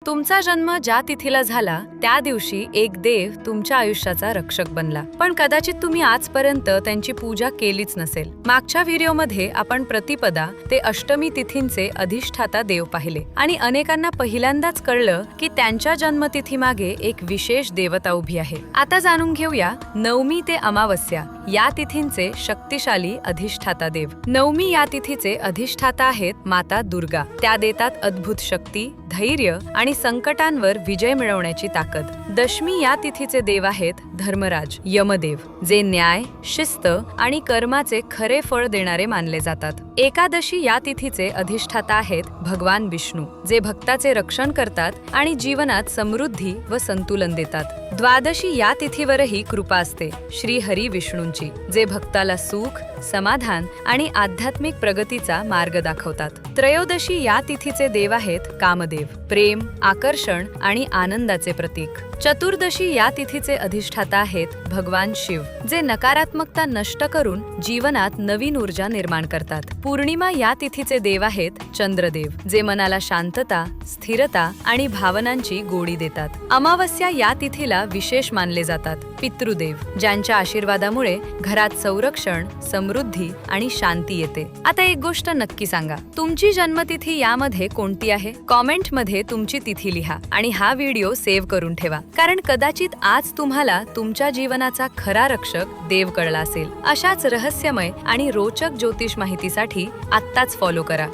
तुमचा जन्म ज्या तिथीला झाला त्या दिवशी एक देव तुमच्या आयुष्याचा रक्षक बनला, पण कदाचित तुम्ही आजपर्यंत त्यांची पूजा केलीच नसेल. मागच्या व्हिडिओमध्ये आपण प्रतिपदा ते अष्टमी तिथींचे अधिष्ठाता देव पाहिले आणि अनेकांना पहिल्यांदाच कळलं की त्यांच्या जन्मतिथी मागे एक विशेष देवता उभी आहे. आता जाणून घेऊया नवमी ते अमावस्या या तिथींचे शक्तिशाली अधिष्ठाता देव. नवमी या तिथीचे अधिष्ठाता आहेत माता दुर्गा. त्या देतात अद्भुत शक्ती, धैर्य आणि संकटांवर विजय मिळवण्याची ताकद. दशमी या तिथीचे देव आहेत धर्मराज, यमदेव, जे न्याय, शिस्त आणि कर्माचे खरे फळ देणारे मानले जातात. एकादशी या तिथीचे अधिष्ठाता आहेत भगवान विष्णू, जे भक्ताचे रक्षण करतात आणि जीवनात समृद्धी व संतुलन देतात. द्वादशी या तिथीवरही कृपा असते श्री हरी विष्णूंची, जे भक्ताला सुख, समाधान आणि आध्यात्मिक प्रगतीचा मार्ग दाखवतात. त्रयोदशी या तिथीचे देव आहेत कामदेव, प्रेम, आकर्षण आणि आनंदाचे प्रतीक. चतुर्दशी या तिथीचे अधिष्ठाता आहेत भगवान शिव, जे नकारात्मकता नष्ट करून जीवनात नवीन ऊर्जा निर्माण करतात. पौर्णिमा या तिथीचे देव आहेत चंद्रदेव, जे मनाला शांतता, स्थिरता आणि भावनांची गोडी देतात. अमावस्या या तिथीला विशेष मानले जातात पितृदेव, ज्यांच्या आशीर्वादामुळे घरात संरक्षण, समृद्धी आणि शांती येते. आता एक गोष्ट नक्की सांगा, तुमची जन्मतिथी यामध्ये कोणती आहे? कॉमेंट मध्ये तुमची तिथी लिहा आणि हा व्हिडिओ सेव्ह करून ठेवा, कारण कदाचित आज तुम्हाला तुमच्या जीवनाचा खरा रक्षक देव कळला असेल. अशाच रहस्यमय आणि रोचक ज्योतिष माहितीसाठी आत्ताच फॉलो करा.